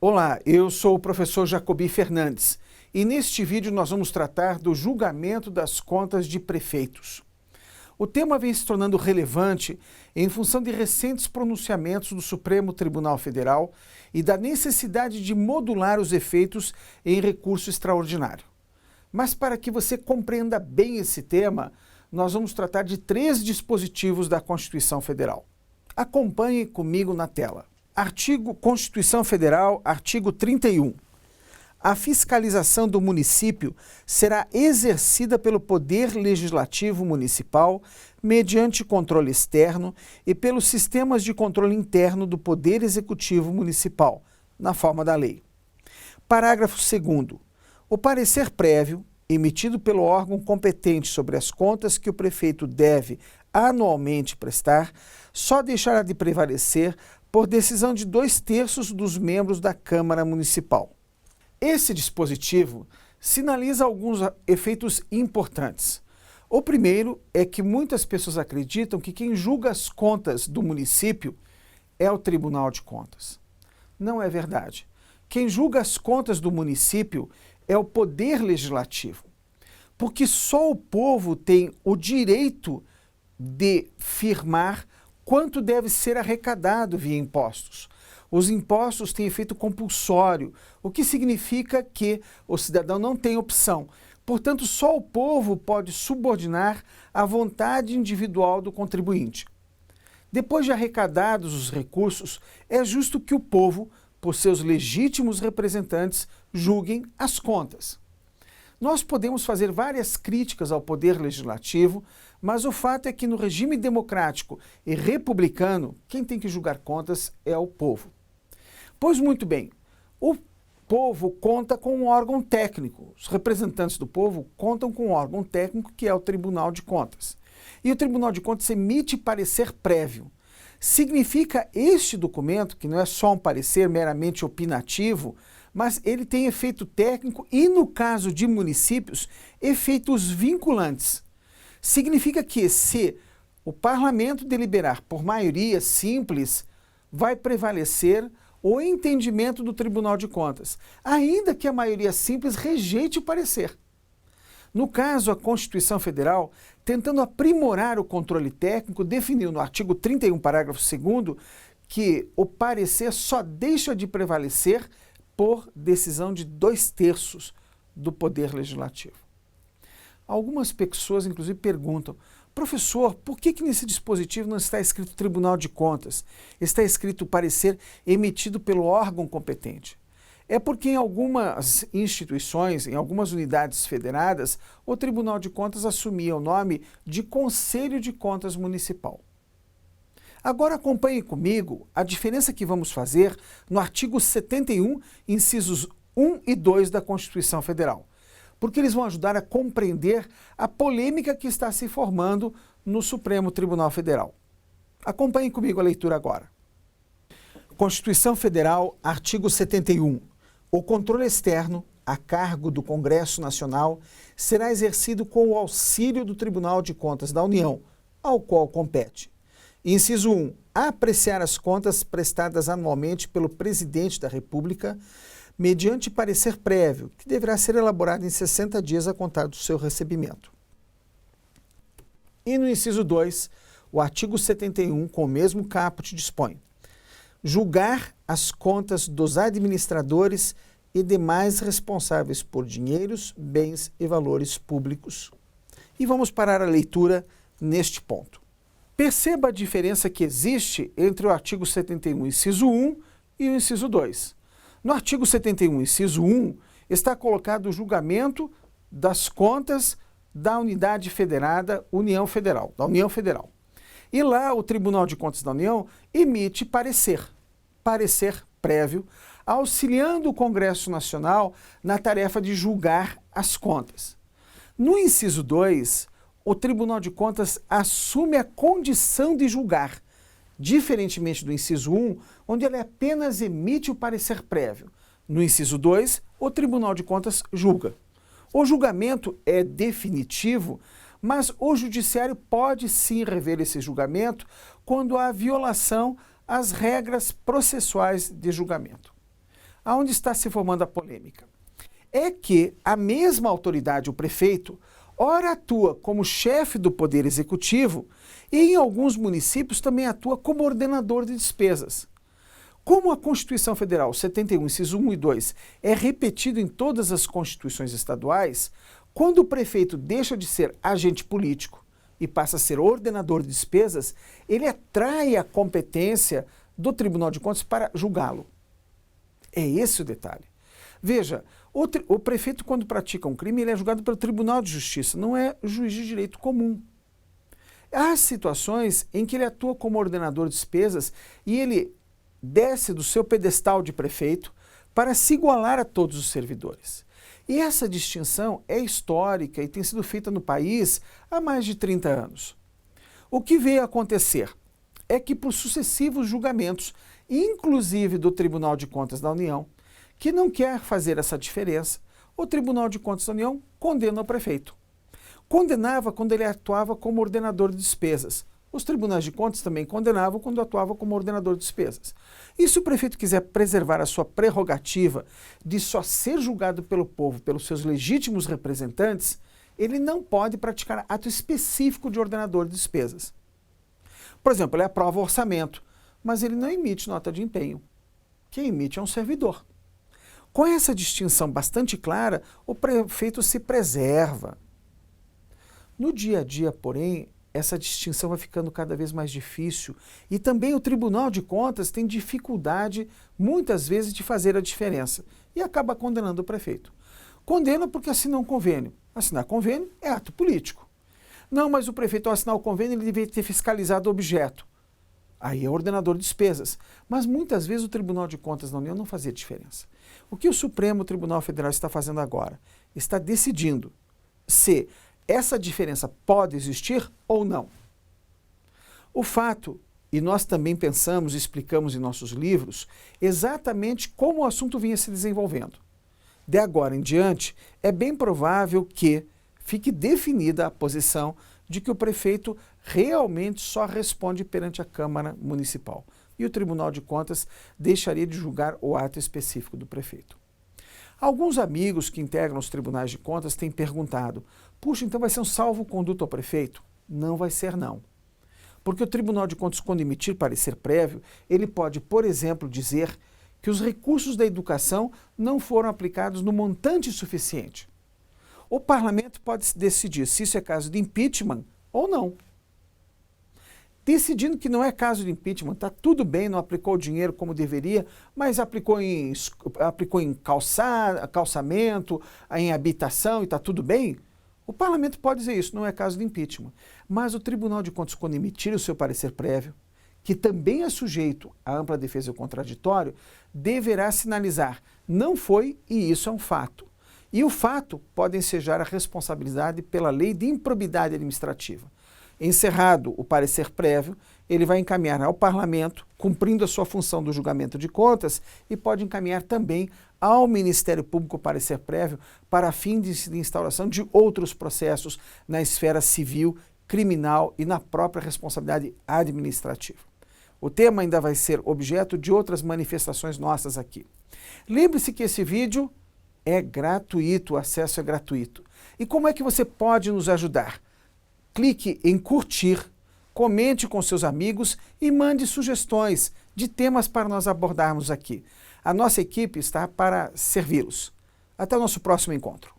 Olá, eu sou o professor Jacobi Fernandes e neste vídeo nós vamos tratar do julgamento das contas de prefeitos. O tema vem se tornando relevante em função de recentes pronunciamentos do Supremo Tribunal Federal e da necessidade de modular os efeitos em recurso extraordinário. Mas para que você compreenda bem esse tema, nós vamos tratar de 3 dispositivos da Constituição Federal. Acompanhe comigo na tela. Constituição Federal, artigo 31. A fiscalização do município será exercida pelo Poder Legislativo Municipal mediante controle externo e pelos sistemas de controle interno do Poder Executivo Municipal, na forma da lei. Parágrafo 2º. O parecer prévio, emitido pelo órgão competente sobre as contas que o prefeito deve anualmente prestar, só deixará de prevalecer por decisão de 2/3 dos membros da Câmara Municipal. Esse dispositivo sinaliza alguns efeitos importantes. O primeiro é que muitas pessoas acreditam que quem julga as contas do município é o Tribunal de Contas. Não é verdade. Quem julga as contas do município é o Poder Legislativo, porque só o povo tem o direito de firmar quanto deve ser arrecadado via impostos. Os impostos têm efeito compulsório, o que significa que o cidadão não tem opção. Portanto, só o povo pode subordinar à vontade individual do contribuinte. Depois de arrecadados os recursos, é justo que o povo, por seus legítimos representantes, julguem as contas. Nós podemos fazer várias críticas ao Poder Legislativo, mas o fato é que no regime democrático e republicano, quem tem que julgar contas é o povo. Pois muito bem, o povo conta com um órgão técnico. Os representantes do povo contam com um órgão técnico que é o Tribunal de Contas. E o Tribunal de Contas emite parecer prévio. Significa este documento, que não é só um parecer meramente opinativo, mas ele tem efeito técnico e, no caso de municípios, efeitos vinculantes. Significa que, se o parlamento deliberar por maioria simples, vai prevalecer o entendimento do Tribunal de Contas, ainda que a maioria simples rejeite o parecer. No caso, a Constituição Federal, tentando aprimorar o controle técnico, definiu no artigo 31, parágrafo 2º, que o parecer só deixa de prevalecer por decisão de 2/3 do Poder Legislativo. Algumas pessoas, inclusive, perguntam: professor, por que nesse dispositivo não está escrito Tribunal de Contas? Está escrito parecer emitido pelo órgão competente. É porque em algumas instituições, em algumas unidades federadas, o Tribunal de Contas assumia o nome de Conselho de Contas Municipal. Agora acompanhe comigo a diferença que vamos fazer no artigo 71, incisos 1 e 2 da Constituição Federal, porque eles vão ajudar a compreender a polêmica que está se formando no Supremo Tribunal Federal. Acompanhe comigo a leitura agora. Constituição Federal, artigo 71. O controle externo, a cargo do Congresso Nacional, será exercido com o auxílio do Tribunal de Contas da União, ao qual compete. Inciso 1. Apreciar as contas prestadas anualmente pelo Presidente da República, mediante parecer prévio, que deverá ser elaborado em 60 dias a contar do seu recebimento. E no inciso 2, o artigo 71, com o mesmo caput, dispõe: julgar as contas dos administradores e demais responsáveis por dinheiros, bens e valores públicos. E vamos parar a leitura neste ponto. Perceba a diferença que existe entre o artigo 71, inciso 1 e o inciso 2. No artigo 71, inciso 1, está colocado o julgamento das contas da unidade federada União Federal, da União Federal. E lá o Tribunal de Contas da União emite parecer prévio, auxiliando o Congresso Nacional na tarefa de julgar as contas. No inciso 2, o Tribunal de Contas assume a condição de julgar, diferentemente do inciso 1, onde ele apenas emite o parecer prévio. No inciso 2, o Tribunal de Contas julga. O julgamento é definitivo, mas o Judiciário pode sim rever esse julgamento quando há violação às regras processuais de julgamento. aonde está se formando a polêmica? É que a mesma autoridade, o prefeito, ora atua como chefe do Poder Executivo e em alguns municípios também atua como ordenador de despesas. Como a Constituição Federal 71, inciso 1 e 2, é repetido em todas as constituições estaduais, quando o prefeito deixa de ser agente político e passa a ser ordenador de despesas, ele atrai a competência do Tribunal de Contas para julgá-lo. É esse o detalhe. Veja, o prefeito, quando pratica um crime, ele é julgado pelo Tribunal de Justiça, não é juiz de direito comum. Há situações em que ele atua como ordenador de despesas e ele desce do seu pedestal de prefeito para se igualar a todos os servidores. E essa distinção é histórica e tem sido feita no país há mais de 30 anos. O que veio a acontecer é que por sucessivos julgamentos, inclusive do Tribunal de Contas da União, que não quer fazer essa diferença, o Tribunal de Contas da União condena o prefeito. Condenava quando ele atuava como ordenador de despesas. Os tribunais de contas também condenavam quando atuava como ordenador de despesas. E se o prefeito quiser preservar a sua prerrogativa de só ser julgado pelo povo, pelos seus legítimos representantes, ele não pode praticar ato específico de ordenador de despesas. Por exemplo, ele aprova o orçamento, mas ele não emite nota de empenho. Quem emite é um servidor. Com essa distinção bastante clara, o prefeito se preserva. No dia a dia, porém, essa distinção vai ficando cada vez mais difícil e também o Tribunal de Contas tem dificuldade, muitas vezes, de fazer a diferença e acaba condenando o prefeito. Condena porque assinou um convênio. Assinar convênio é ato político. Não, mas o prefeito, ao assinar o convênio, ele deveria ter fiscalizado o objeto. Aí é ordenador de despesas. Mas muitas vezes o Tribunal de Contas da União não fazia diferença. O que o Supremo Tribunal Federal está fazendo agora? Está decidindo se essa diferença pode existir ou não. O fato, e nós também pensamos e explicamos em nossos livros, exatamente como o assunto vinha se desenvolvendo. De agora em diante, é bem provável que fique definida a posição de que o prefeito realmente só responde perante a Câmara Municipal. E o Tribunal de Contas deixaria de julgar o ato específico do prefeito. Alguns amigos que integram os tribunais de contas têm perguntado: puxa, então vai ser um salvo-conduto ao prefeito? Não vai ser, não. Porque o Tribunal de Contas, quando emitir parecer prévio, ele pode, por exemplo, dizer que os recursos da educação não foram aplicados no montante suficiente. O parlamento pode decidir se isso é caso de impeachment ou não. Decidindo que não é caso de impeachment, está tudo bem, não aplicou o dinheiro como deveria, mas aplicou em calçamento, em habitação e está tudo bem, o parlamento pode dizer isso, não é caso de impeachment. Mas o Tribunal de Contas, quando emitir o seu parecer prévio, que também é sujeito à ampla defesa e ao contraditório, deverá sinalizar: não foi e isso é um fato. E o fato pode ensejar a responsabilidade pela lei de improbidade administrativa. Encerrado o parecer prévio, ele vai encaminhar ao parlamento, cumprindo a sua função do julgamento de contas, e pode encaminhar também ao Ministério Público o parecer prévio para fim de instauração de outros processos na esfera civil, criminal e na própria responsabilidade administrativa. O tema ainda vai ser objeto de outras manifestações nossas aqui. Lembre-se que esse vídeo é gratuito, o acesso é gratuito. E como é que você pode nos ajudar? Clique em curtir, comente com seus amigos e mande sugestões de temas para nós abordarmos aqui. A nossa equipe está para servi-los. Até o nosso próximo encontro.